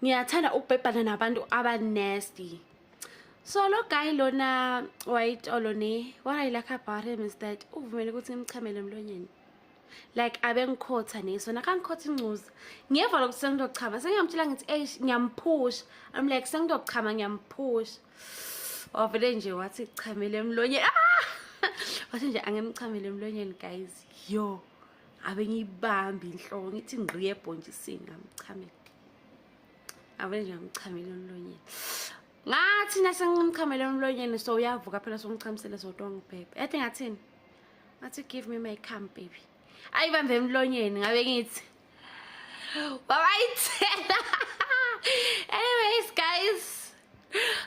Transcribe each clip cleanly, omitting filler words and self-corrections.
Ngiyathanda ukubhebhana nabantu aba-nasty. So lo guy lona wayitolo ne, what I like about him is that uvumele ukuthi ngimchamele emlonyeni. Like abengikhotha ne, so nakangikhotha ingcuza. Ngiyeva lokuthi sengizochama, sengiyamtshela ngithi ngiyamphusha. I'm like sengizochama ngiyamphusha. Wavele nje wathi chamele emlonyeni. Wathi nje angimchamele emlonyeni guys. Yo, abe ngibambi inhloko ngithi ngqi ebhonjisini ngamchamela. Abe nje ngimchamele emlonyeni. Ngathi nasengimchamele emlonyeni so uyavuka phela songichamisele sodwa ngibhebhe. Ethi ngathini? Ngathi give me my cum baby. Ayibambe emlonyeni ngabe ngithi. Wabayithela. Anyways guys,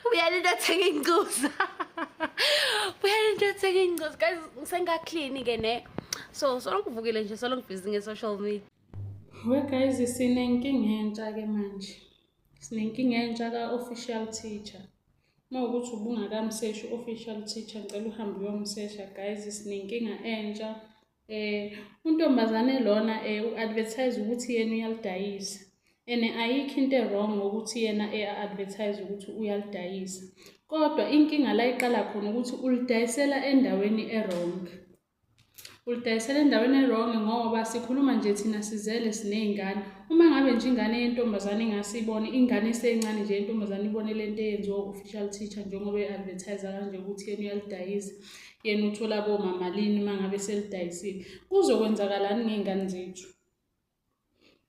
uyalinda thenga ingozi. Uyalinda thenga ingozi guys, senga clean ke ne. So ngivukile nje ngibhizi nge-social media. We guys, sinenkinga entsha ke manje. Sinenkinga entsha ka-official teacher. Mawukuthi ubungakamseshi official teacher ngicela uhambe uyomsesha guys, sinenkinga entsha. Untombazane lona u-advertise ukuthi yena uyalidayisa. Ayikho into wrong ukuthi yena advertise ukuthi uyalidayisa. Kodwa inkinga la iqala khona ukuthi ulidayisela endaweni e-wrong. Ulidayisela endaweni e-wrong ngoba sikhuluma nje thina sizele siney'ngane. Uma ngabe nje ingane yentombazane ingasibona, ingane esencane nje yentombazane ibone lento eyenziwa official teacher njengoba e-advertise kanje ukuthi yena uyalidayisa. Yena uthola bomamalini uma ngabe selidayisile. Kuzokwenzakalani ngey'ngane zethu?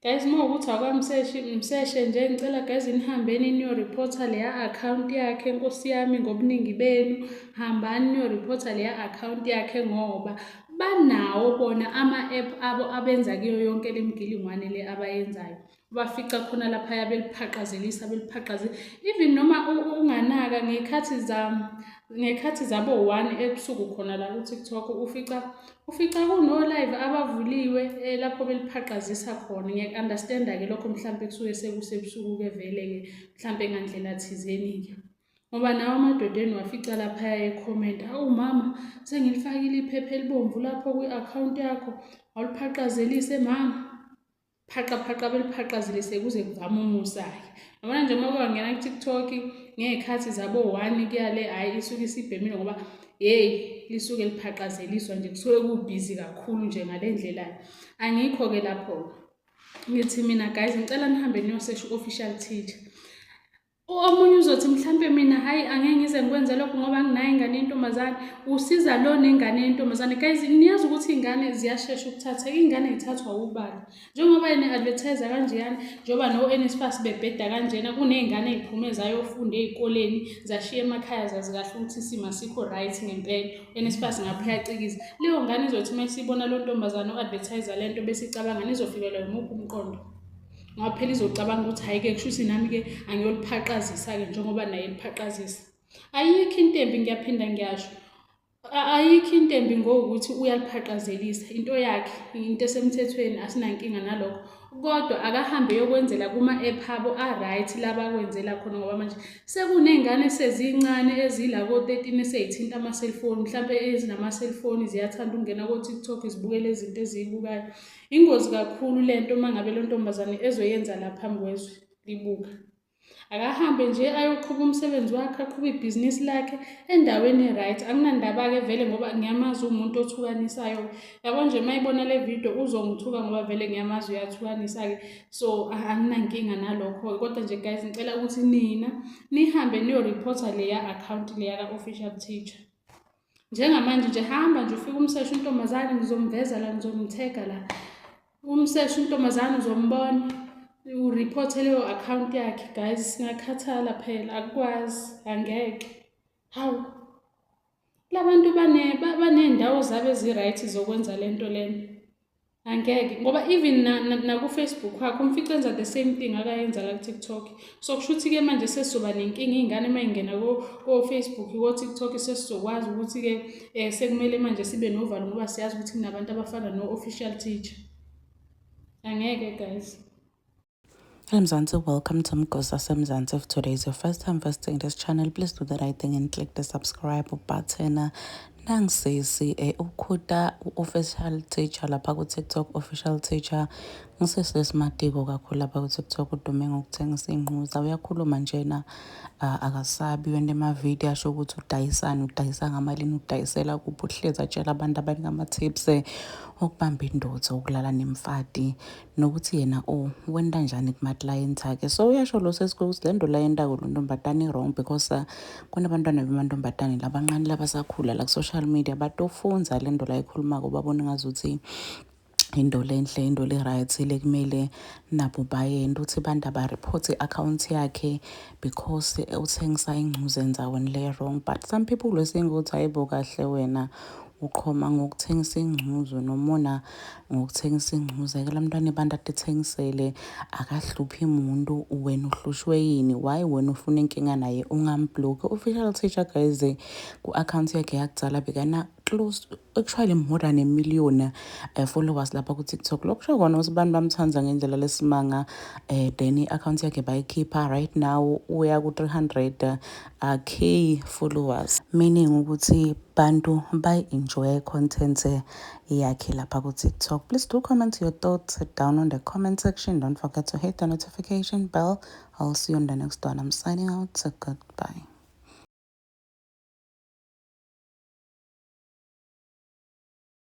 Guys, mawukuthi akwamseshi mseshe nje ngicela guys nihambeni niyoreporta leya account yakhe nkosi yami ngobuningi benu. Hambani niyoreporta leya account yakhe ngoba banawo bona ama-app abo abenza kuyo yonke le mgilingwane le abayenzayo. Bafica khona laphaya beliphaqazelisa even noma unganaka ngekhathi zabo 1 ebusuku khona la ku-TikTok ufica kuno live abavuliwe lapho beliphaqazisa khona. Ngiyaku-understand ke lokho mhlambe kusuke sekusebusuku ke vele ke mhlambe ngandlela thizeni ke. Ngoba nawo amadodeni wafica laphaya e-comment, "Awu mama, sengilifakile iphepha elibomvu lapho kwi-account yakho, awuliphaqazelise mama." Phaqa beliphaqazelise kuze kuvama umusa-ke. Yabona nje uma kwangena ku-TikTok ngey'khathi zabo 1 kuyale hhayi isuke isibhemile ngoba lisuke liphaqazeliswa nje kusuke kubhizi kakhulu nje ngale ndlela. Angikho-ke lapho. Ngithi mina guys ngicela nihambe niyosesha u-official teacher. Omunye uzothi mhlambe mina hayi angeke ngize ngikwenze lokho ngoba nginayo ingane yentombazane. Usiza lo nengane yentombazane. Guys, niyazi ukuthi iy'ngane ziyashesha ukuthatha. Iy'ngane y'thathwa ubala. Njengoba advertise kanjeyana, njengoba no-NSFAS bebheda kanjena, kuney'ngane ey'phume zayofunda ey'koleni, zashiya emakhaya zazi kahle ukuthi isimo asikho right ngempela. NSFAS ngapha yacikiza. Leyo ngane izothi uma isibona lo ntombazane o-advertise lento bese icabanga nizofikelwa yimuphi umqondo. Ngoba phela izocabanga ukuthi hayi-ke kusho ukuthi nami-ke angiyoliphaqazisa-ke njengoba naye eliphaqazisa. Ayikho into embi, ngiyaphinda ngiyasho. Ayikho into embi ngokuthi uyaliphaqazelisa into yakhe, into esemthethweni, asinankinga nalokho. Kodwa akahambe yokwenzela kuma-app abo a-right laba kwenzela khona ngoba manje sekuney'ngane esezincane ezila ko-13 esey'thinta ama-cellphone, mhlampe ezinama-cellphone ziyathanda ukungena ko-TikTok zibukele izinto eziyibukayo. Ingozi kakhulu lento uma ngabe lo ntombazane ezoyenza la phambi kwezwe libuka. Akahambe nje ayoqhuba umsebenzi wakhe, aqhube ibhizinisi lakhe endaweni e-right. Akunandaba-ke vele ngoba ngiyamazi umuntu othukanisayo. Yabo nje uma ibona le video uzongithuka ngoba vele ngiyamazi uyathukanisa-ke. So anginankinga nalokho. Kodwa nje guys ngicela ukuthi nina nihambe niyoreporta leya account leya ka-official teacher. Njengamanje nje hamba nje ufike umseshe untombazane ngizomveza la, ngizomthega la. Umseshe untombazane uzombona. Uripothe leyo account yakhe guys, singakhathala phela akukwazi angeke. Hawu labantu baney'ndawo zabo ezi-right zokwenza lento lena. Angeke ngoba even naku-Facebook wakho umfica enza the same thing akayenza la ku-TikTok. So kusho ukuthi-ke manje sesizoba nenkinga iy'ngane uma y'ngena ko-Facebook ko-TikTok sesizokwazi ukuthi-ke sekumele manje sibe novalo ngoba siyazi ukuthi kunabantu abafana no-official teacher. Angeke guys. Hello Mzansi, welcome to Mgosa Semzansi. If today is your first time visiting this channel, please do the right thing and click the subscribe button. Nangsisi ukhuta official teacher lapha ku TikTok official teacher Ngisesesimatiko kakhulu lapha ku-TikTok, udume ngokuthengisa iy'nquza. Uyakhuluma njena, akasabi wena emavidiyo asho ukuthi udayisani, udayisa ngamalini, udayisela kuphi. Uhlezi atshela abantu abaningi ama-tips okubamba indotho, ukulala nemfati, nokuthi yena wenta njani kumaklayenti akhe. So uyasho lo sesiko ukuthi le nto la yentako lo ntombazane i-wrong because kunabantwana bemantombazane labancane labasakhula la ku-social media batofunza le nto la ekhulumako, babona ngazuthi into lenhle, into le-right le kumele nabo bayenda. Uthi bantu abariphote i-akhawunti yakhe because uthengisa ingcuze enzaweni le-wrong. But some people lesingukuthi hayibo kahle wena uqhoma ngokuthengisa ingcuzo nomona ngokuthengisa ingcuze. Ke la mntwana abantu atithengisele akahluphi umuntu. Wena uhlushwe yini? Why wena ufuna inkinga naye ungamblock? Official teacher guys ku-akhawunti yakhe yakudzala bekana close actually more than 1 million followers lapha ku-TikTok. Lokho kusho kona ukuthi abantu bamthanda ngendlela lesimanga. Then i-akhawunti yakhe bayikhipha right now uya ku-300k followers, meaning ukuthi bantu enjoy content yakhe lapha ku-TikTok. Please do comment your thoughts down on the comment section. Don't forget to hit the notification bell. I'll see you on the next one. I'm signing out. So goodbye.